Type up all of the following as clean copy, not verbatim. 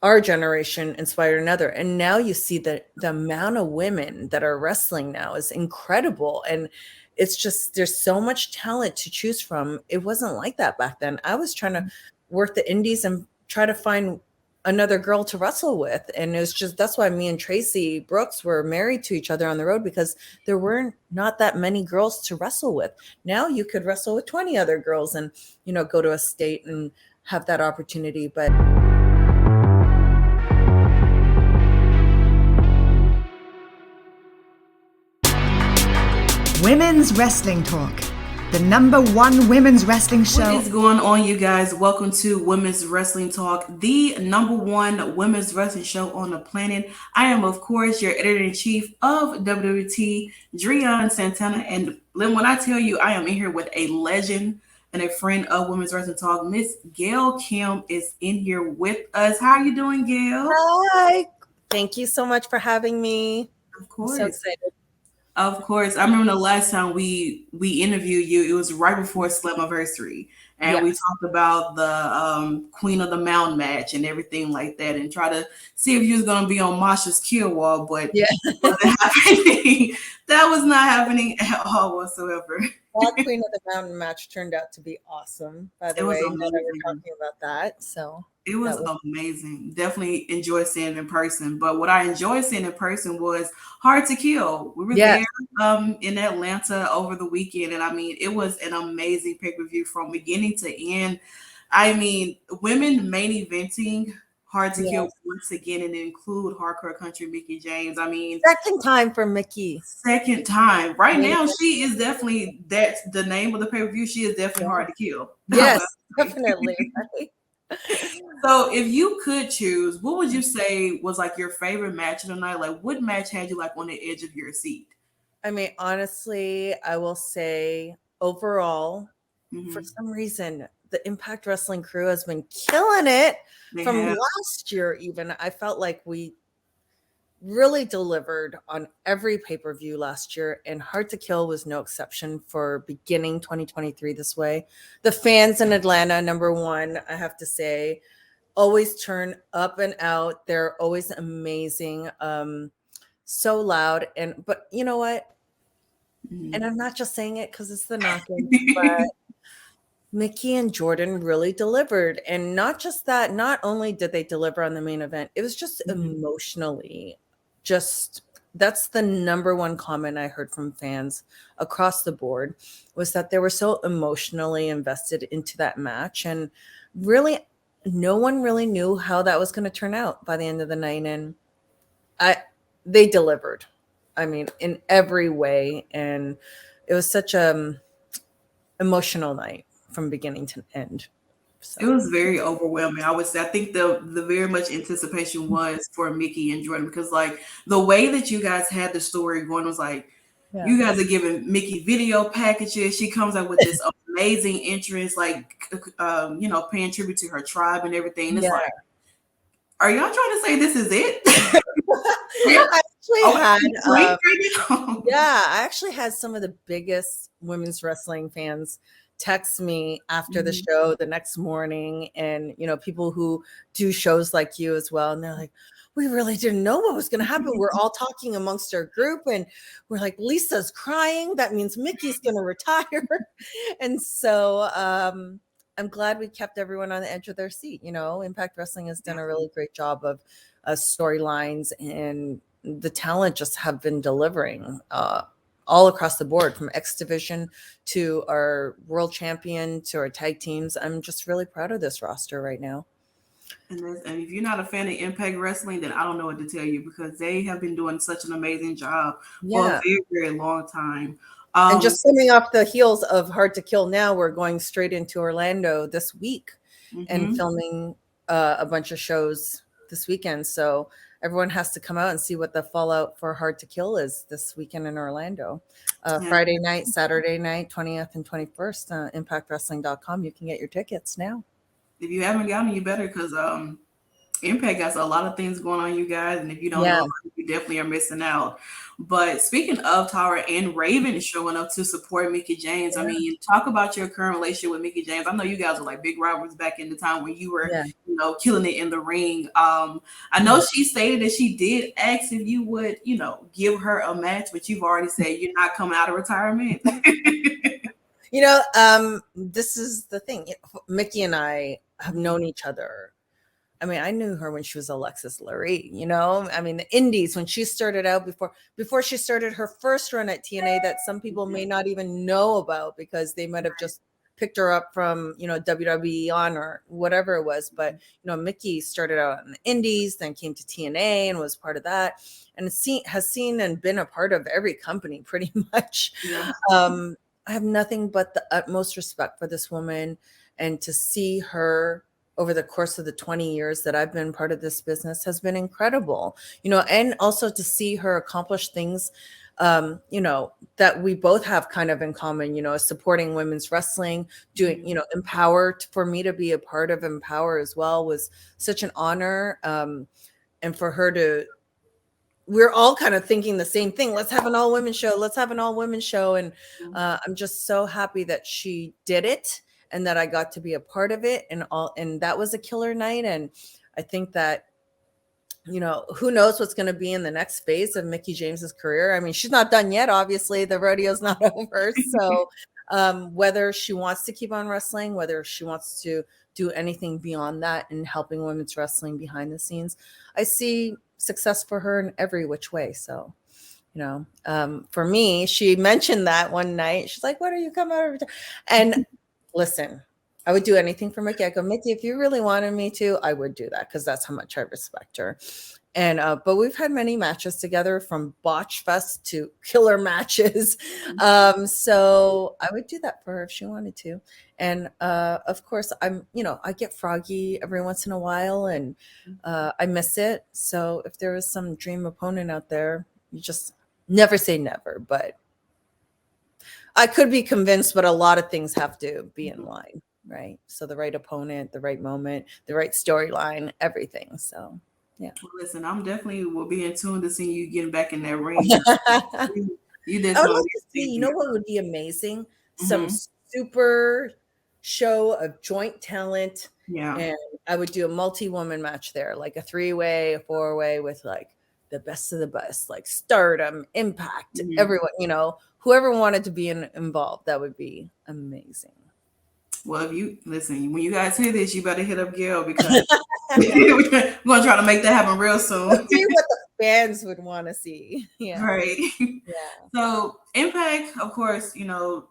our generation inspired another. And now you see that the amount of women that are wrestling now is incredible. And it's just, there's so much talent to choose from. It wasn't like that back then. I was trying to work the indies and try to find another girl to wrestle with. And it was just, that's why me and Tracy Brooks were married to each other on the road, because there weren't not that many girls to wrestle with. Now you could wrestle with 20 other girls and, go to a state and have that opportunity. But Women's Wrestling Talk, the #1 women's wrestling show. What is going on, you guys? Welcome to Women's Wrestling Talk, the #1 women's wrestling show on the planet. I am, of course, your editor-in-chief of WWT, Drian Santana. And when I tell you I am in here with a legend and a friend of Women's Wrestling Talk, Miss Gail Kim is in here with us. How are you doing, Gail? Hi. Thank you so much for having me. Of course. I'm so excited. Of course. I remember the last time we interviewed you, it was right before Slammiversary. And we talked about the Queen of the Mountain match and everything like that, and try to see if you was going to be on Masha's kill wall, but it wasn't happening. That was not happening at all whatsoever. That Queen of the Mountain match turned out to be awesome, by the way. Now that we're talking about that, so it was amazing. Definitely enjoyed seeing it in person. But what I enjoyed seeing in person was Hard to Kill. We were there in Atlanta over the weekend, and I mean, it was an amazing pay-per-view from beginning to end. I mean, women main eventing Hard to Kill once again, and include Hardcore Country Mickie James. I mean, second time for Mickie. Second time. Right now, she is definitely, that's the name of the pay-per-view. She is definitely hard to kill. Yes, definitely. So if you could choose, what would you say was like your favorite match of the night? Like, what match had you like on the edge of your seat? I mean, honestly, I will say overall, for some reason, the Impact Wrestling crew has been killing it from last year. Even I felt like we really delivered on every pay-per-view last year, and Hard to Kill was no exception for beginning 2023 this way. The fans in Atlanta, #1, I have to say, always turn up and out. They're always amazing, so loud. But you know what? And I'm not just saying it because it's the knocking, but Mickie and Jordan really delivered. And not just that, not only did they deliver on the main event, it was just emotionally, that's the #1 comment I heard from fans across the board, was that they were so emotionally invested into that match. And really, no one really knew how that was going to turn out by the end of the night. And they delivered, I mean, in every way. And it was such a emotional night from beginning to end. So. It was very overwhelming. I think the very much anticipation was for Mickie and Jordan, because like the way that you guys had the story going was like, you guys are giving Mickie video packages. She comes out with this amazing entrance, like, paying tribute to her tribe and everything. It's like, are y'all trying to say this is it? I actually had some of the biggest women's wrestling fans text me after the show the next morning, and people who do shows like you as well, and they're like, we really didn't know what was going to happen. We're all talking amongst our group, and we're like, Lisa's crying, that means Mickie's going to retire. And so I'm glad we kept everyone on the edge of their seat. Impact Wrestling has done a really great job of storylines, and the talent just have been delivering all across the board, from X Division to our world champion to our tag teams. I'm just really proud of this roster right now. And if you're not a fan of Impact Wrestling, then I don't know what to tell you, because they have been doing such an amazing job for a very, very long time. And just coming off the heels of Hard to Kill, now we're going straight into Orlando this week and filming a bunch of shows this weekend. So everyone has to come out and see what the fallout for Hard to Kill is this weekend in Orlando. Friday night, Saturday night, 20th and 21st, impactwrestling.com. You can get your tickets now. If you haven't gotten them, you better, because Impact got a lot of things going on, you guys, and if you don't know, Yeah, you definitely are missing out. But speaking of Tara and Raven showing up to support Mickie James, I yeah, mean, talk about your current relationship with Mickie James. I know you guys were like big rivals back in the time when you were, yeah. killing it in the ring. I know she stated that she did ask if you would, give her a match, but you've already said you're not coming out of retirement. This is the thing. Mickie and I have known each other. I mean, I knew her when she was Alexis Lurie, I mean, the indies when she started out before she started her first run at TNA that some people may not even know about because they might have just picked her up from, WWE on or whatever it was. But, Mickie started out in the indies, then came to TNA and was part of that and has seen and been a part of every company pretty much. Yeah. I have nothing but the utmost respect for this woman, and to see her over the course of the 20 years that I've been part of this business has been incredible, and also to see her accomplish things, that we both have kind of in common, supporting women's wrestling, doing, Empower. For me to be a part of Empower as well was such an honor. And for her to, we're all kind of thinking the same thing. Let's have an all women show. Let's have an all women show. And I'm just so happy that she did it and that I got to be a part of it. And that was a killer night. And I think that, who knows what's going to be in the next phase of Mickie James's career. I mean, she's not done yet. Obviously the rodeo's not over. So whether she wants to keep on wrestling, whether she wants to do anything beyond that and helping women's wrestling behind the scenes, I see success for her in every which way. So, for me, she mentioned that one night. She's like, "What are you coming over to?" And listen, I would do anything for Mickie. I go, Mickie, if you really wanted me to, I would do that because that's how much I respect her. And but we've had many matches together, from botch fest to killer matches. So I would do that for her if she wanted to. And of course, I get froggy every once in a while, and I miss it. So if there was some dream opponent out there, you just never say never. But I could be convinced, but a lot of things have to be in line, right? So the right opponent, the right moment, the right storyline, everything. So yeah. Well, listen, I'm definitely will be in tune to seeing you getting back in that ring. You did I would some like to see, amazing things. what would be amazing? Some Mm-hmm. super show of joint talent. Yeah. And I would do a multi-woman match there, like a 3-way, a 4-way with like the best of the best, like Stardom, Impact, Mm-hmm. everyone, whoever wanted to be involved, that would be amazing. Well, if you listen, when you guys hear this, you better hit up Gail because we're going to try to make that happen real soon. Let's see what the fans would want to see. Yeah. Right. Yeah. So Impact, of course,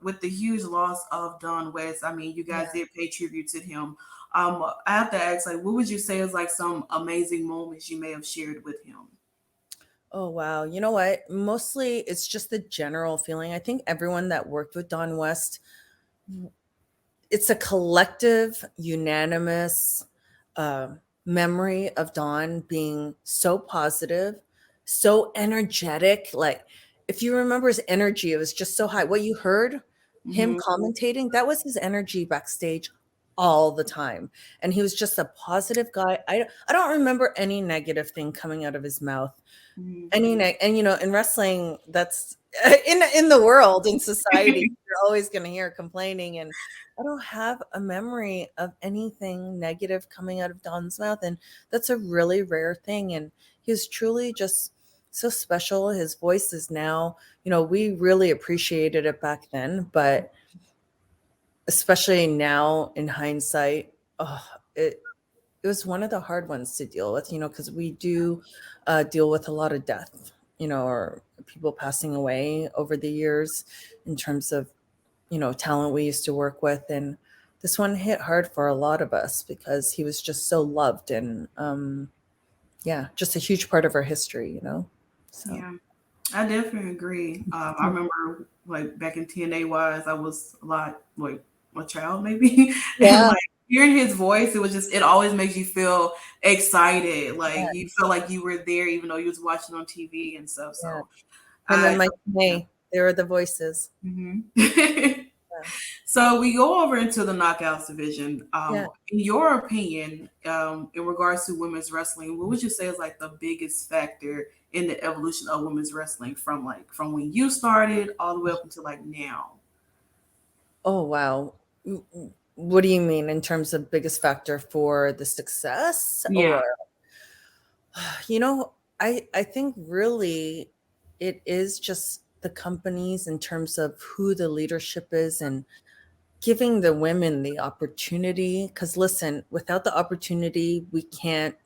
with the huge loss of Don West, I mean, you guys did pay tribute to him. I have to ask, like, what would you say is like some amazing moments you may have shared with him? Oh, wow. You know what? Mostly it's just the general feeling. I think everyone that worked with Don West, it's a collective, unanimous memory of Don being so positive, so energetic. Like, if you remember his energy, it was just so high. What you heard him commentating, that was his energy backstage all the time. And he was just a positive guy. I don't remember any negative thing coming out of his mouth. And in wrestling, that's in the world, in society, you're always going to hear complaining. And I don't have a memory of anything negative coming out of Don's mouth, and that's a really rare thing. And he's truly just so special. His voice is now, we really appreciated it back then, but especially now in hindsight, it was one of the hard ones to deal with, because we do deal with a lot of death, or people passing away over the years in terms of, talent we used to work with. And this one hit hard for a lot of us because he was just so loved and, just a huge part of our history. So. Yeah, I definitely agree. I remember like back in TNA wise, I was a lot like a child maybe. And Yeah. like hearing his voice, it always makes you feel excited. Like you felt like you were there even though you was watching on TV and stuff. Yeah. So Him I and Mike May, they were the voices. Mhm. So we go over into the knockouts division. Yeah. In your opinion, in regards to women's wrestling, what would you say is like the biggest factor in the evolution of women's wrestling from when you started all the way up until like now? Oh, wow. What do you mean in terms of biggest factor for the success? Yeah. Or, you know, I think really it is just the companies in terms of who the leadership is and giving the women the opportunity. Because listen, without the opportunity, we can't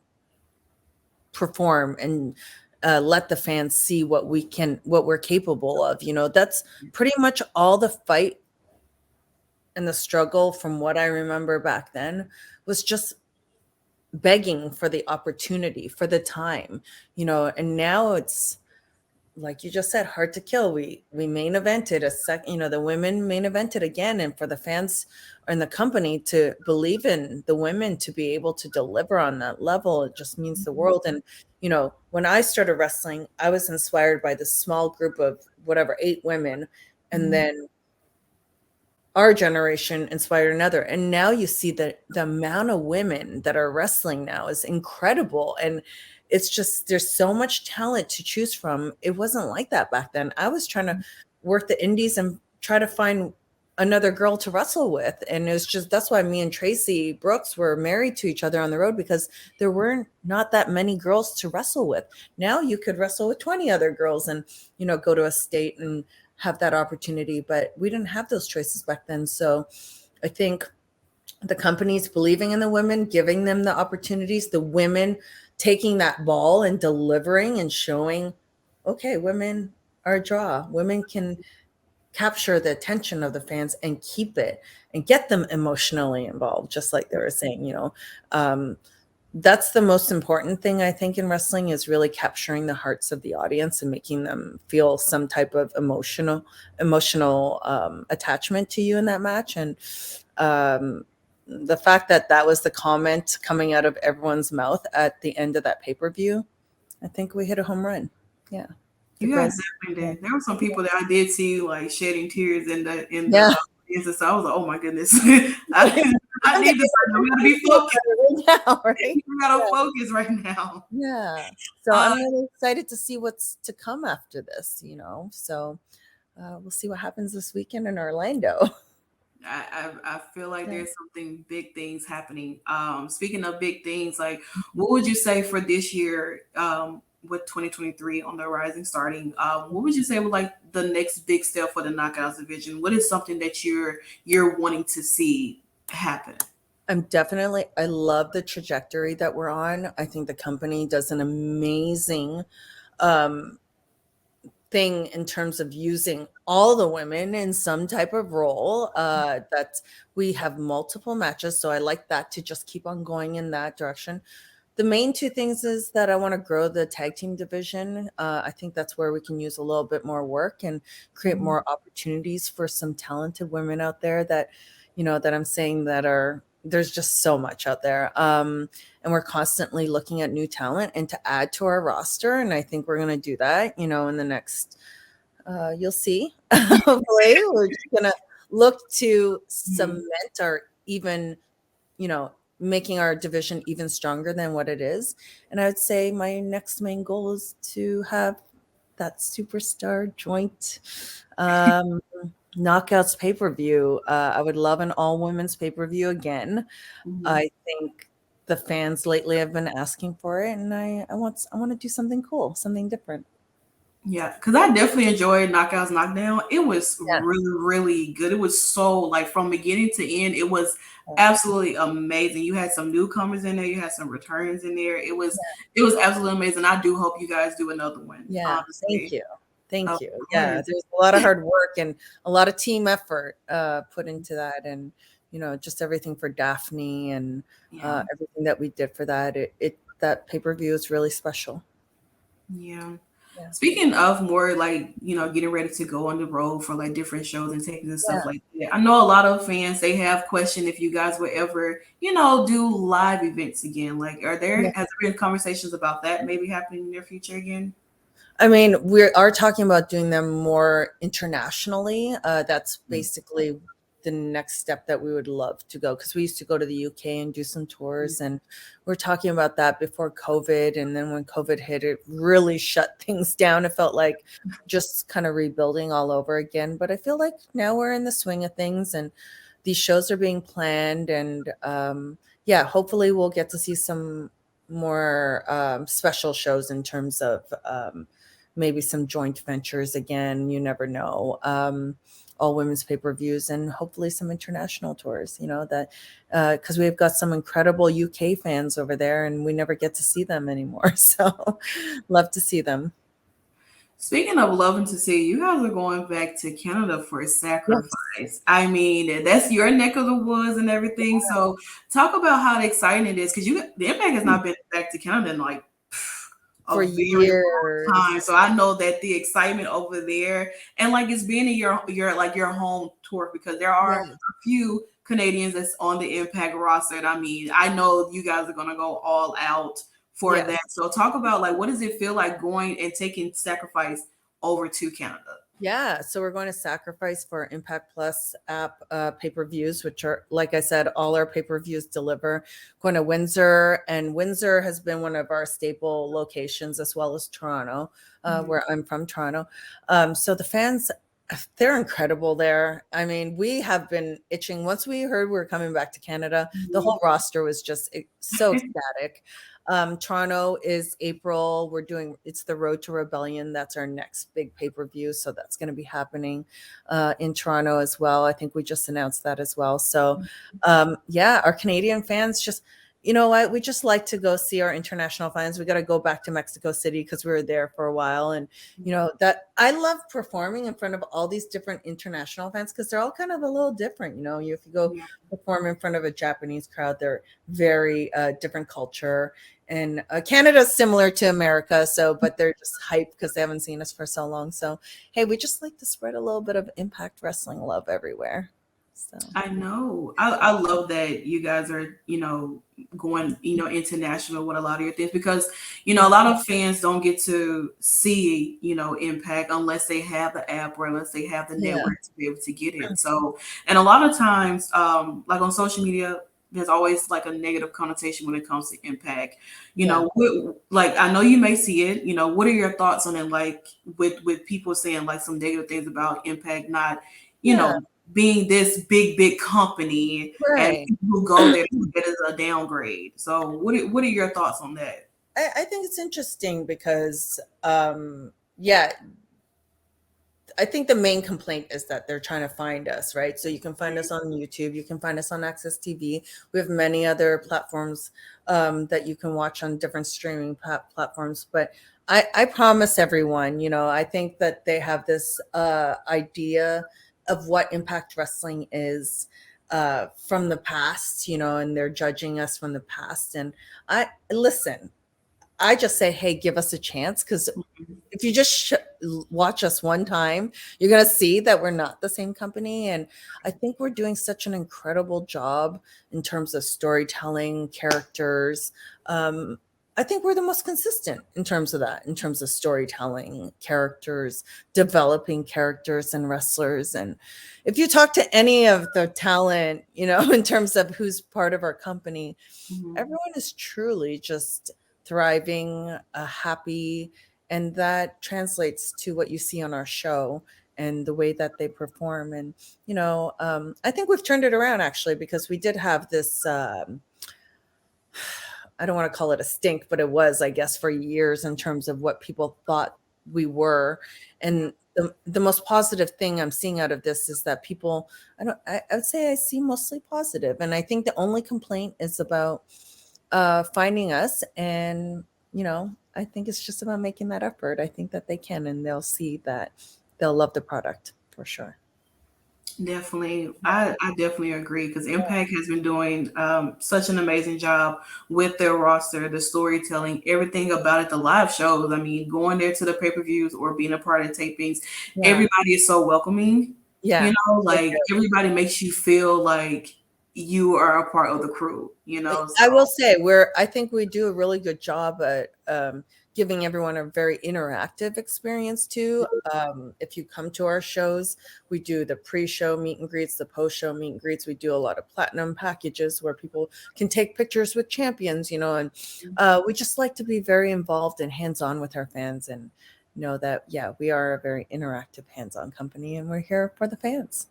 perform and let the fans see what we're capable of. That's pretty much all the fight and the struggle from what I remember back then was just begging for the opportunity, for the time, and now it's like you just said, hard to kill. We main evented the women main evented again, and for the fans and the company to believe in the women to be able to deliver on that level, it just means the world. And when I started wrestling, I was inspired by this small group of whatever 8 women, and then our generation inspired another, and now you see that the amount of women that are wrestling now is incredible. And it's just, there's so much talent to choose from. It wasn't like that back then. I was trying to work the indies and try to find another girl to wrestle with, and it was just, that's why me and Tracy Brooks were married to each other on the road, because there weren't not that many girls to wrestle with. Now you could wrestle with 20 other girls and go to a state and have that opportunity, but we didn't have those choices back then. So I think the companies believing in the women, giving them the opportunities, the women taking that ball and delivering and showing, okay, women are a draw. Women can capture the attention of the fans and keep it and get them emotionally involved, just like they were saying. That's the most important thing, I think, in wrestling, is really capturing the hearts of the audience and making them feel some type of emotional attachment to you in that match. And the fact that that was the comment coming out of everyone's mouth at the end of that pay-per-view, I think we hit a home run. Yeah. You guys definitely did. There were some people that I did see like shedding tears in the audience, so I was like, oh my goodness. I need to, we gotta be focused right now, right? We gotta focus right now. Yeah. So I'm really excited to see what's to come after this, So we'll see what happens this weekend in Orlando. I feel like there's something big things happening. Speaking of big things, like what would you say for this year, with 2023 on the horizon starting, what would you say was like the next big step for the knockouts division? What is something that you're wanting to see happen? I love the trajectory that we're on. I think the company does an amazing thing in terms of using all the women in some type of role. That we have multiple matches, so I like that to just keep on going in that direction. The main 2 things is that I want to grow the tag team division. I think that's where we can use a little bit more work and create more opportunities for some talented women out there that, that I'm saying there's just so much out there. And we're constantly looking at new talent and to add to our roster. And I think we're going to do that, in the next, you'll see. Hopefully we're just going to look to cement our even, making our division even stronger than what it is. And I would say my next main goal is to have that superstar joint knockouts pay-per-view. I would love an all women's pay-per-view again. I think the fans lately have been asking for it, and I want to do something cool, something different. Yeah, because I definitely enjoyed Knockouts Knockdown. It was really, really good. It was so like from beginning to end, it was absolutely amazing. You had some newcomers in there, you had some returns in there. It was absolutely amazing. I do hope you guys do another one. Yeah, honestly. Thank you. Yeah, there's a lot of hard work and a lot of team effort put into that, and just everything for Daphne and everything that we did for that. That pay-per-view is really special. Yeah. Speaking of more like, getting ready to go on the road for like different shows and tapings and stuff like that. I know a lot of fans, they have questioned if you guys would ever, do live events again. Like, has there been conversations about that maybe happening in the near future again? I mean, we are talking about doing them more internationally. That's basically the next step that we would love to go, because we used to go to the UK and do some tours, and we're talking about that before COVID. And then when COVID hit, it really shut things down. It felt like just kind of rebuilding all over again. But I feel like now we're in the swing of things, and these shows are being planned. And yeah, hopefully we'll get to see some more special shows in terms of maybe some joint ventures again. You never know. All women's pay-per-views, and hopefully some international tours, that because we've got some incredible UK fans over there, and we never get to see them anymore. So love to see them. Speaking of loving to see, you guys are going back to Canada for a sacrifice. Yes. I mean, that's your neck of the woods and everything. Yeah. So talk about how exciting it is, because the Impact has not been back to Canada in like for a very years. long time. So I know that the excitement over there, and like it's being in your home tour, because there are a few Canadians that's on the Impact roster. And I mean, I know you guys are gonna go all out for that. So talk about, like, what does it feel like going and taking Sacrifice over to Canada? Yeah, so we're going to Sacrifice for Impact Plus app pay-per-views, which are, like I said, all our pay-per-views deliver. Going to Windsor, and Windsor has been one of our staple locations, as well as Toronto, where I'm from, Toronto. So the fans, they're incredible there. I mean, we have been itching. Once we heard we were coming back to Canada, the whole roster was just so ecstatic. Toronto is April. It's the Road to Rebellion. That's our next big pay-per-view. So that's going to be happening in Toronto as well. I think we just announced that as well. So yeah, our Canadian fans just, you know what? We just like to go see our international fans. We got to go back to Mexico City because we were there for a while. And, that I love performing in front of all these different international fans, because they're all kind of a little different. If you go perform in front of a Japanese crowd, they're very different culture. And Canada's similar to America, but they're just hyped because they haven't seen us for so long. So, hey, we just like to spread a little bit of Impact Wrestling love everywhere. So I know. I love that you guys are, going, international with a lot of your things, because, a lot of fans don't get to see, Impact unless they have the app or unless they have the network to be able to get it. So, and a lot of times, like on social media, there's always like a negative connotation when it comes to Impact. Like, I know you may see it, what are your thoughts on it? Like with people saying like some negative things about Impact, not, being this big company, and people who go there, it is a downgrade. So what are your thoughts on that? I think it's interesting because I think the main complaint is that they're trying to find us, right? So you can find us on YouTube, you can find us on Access TV. We have many other platforms that you can watch on different streaming platforms. But I promise everyone, I think that they have this idea of what Impact Wrestling is from the past, and they're judging us from the past. And I just say, hey, give us a chance, because if you just watch us one time, you're going to see that we're not the same company. And I think we're doing such an incredible job in terms of storytelling, characters. I think we're the most consistent in terms of that, in terms of storytelling, characters, developing characters and wrestlers. And if you talk to any of the talent, in terms of who's part of our company, everyone is truly just thriving, happy, and that translates to what you see on our show and the way that they perform. And I think we've turned it around, actually, because we did have this I don't want to call it a stink, but it was, I guess, for years in terms of what people thought we were. And the most positive thing I'm seeing out of this is that people, I would say I see mostly positive. And I think the only complaint is about finding us. And, I think it's just about making that effort. I think that they can, and they'll see that they'll love the product for sure. Definitely. I definitely agree, because Impact has been doing such an amazing job with their roster, the storytelling, everything about it, the live shows. I mean, going there to the pay-per-views or being a part of the tapings, everybody is so welcoming. Yeah. Like everybody makes you feel like, you are a part of the crew, you know. I So. will say I think we do a really good job at giving everyone a very interactive experience too. If you come to our shows, we do the pre-show meet and greets, the post-show meet and greets. We do a lot of platinum packages where people can take pictures with champions, you know, and we just like to be very involved and hands-on with our fans and know that, yeah, we are a very interactive hands-on company and we're here for the fans.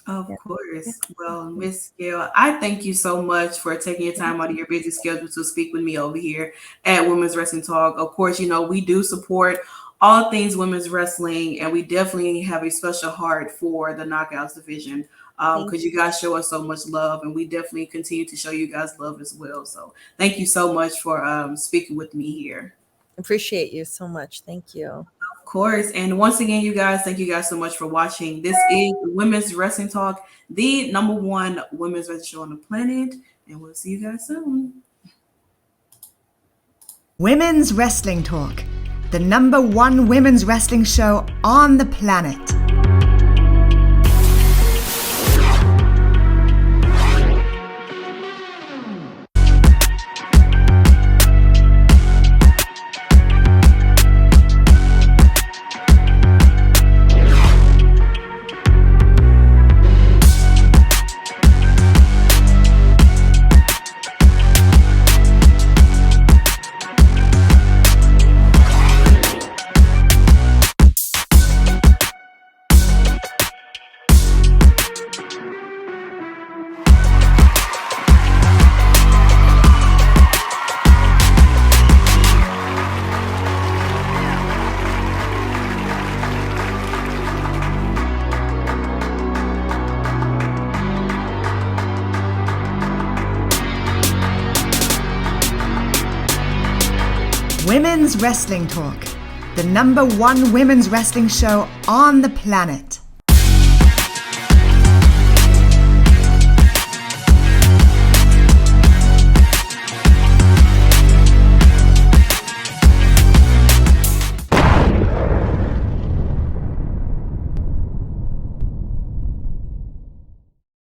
Of course. Well, Miss Gail, I thank you so much for taking your time out of your busy schedule to speak with me over here at Women's Wrestling Talk. Of course, you know, we do support all things women's wrestling, and we definitely have a special heart for the Knockouts division because you guys show us so much love, and we definitely continue to show you guys love as well. So thank you so much for speaking with me here. Appreciate you so much. Thank you. Of course. And once again, you guys, thank you guys so much for watching. This is Women's Wrestling Talk, the #1 women's wrestling show on the planet. And we'll see you guys soon. Women's Wrestling Talk, the #1 women's wrestling show on the planet. Women's Wrestling Talk, the #1 women's wrestling show on the planet.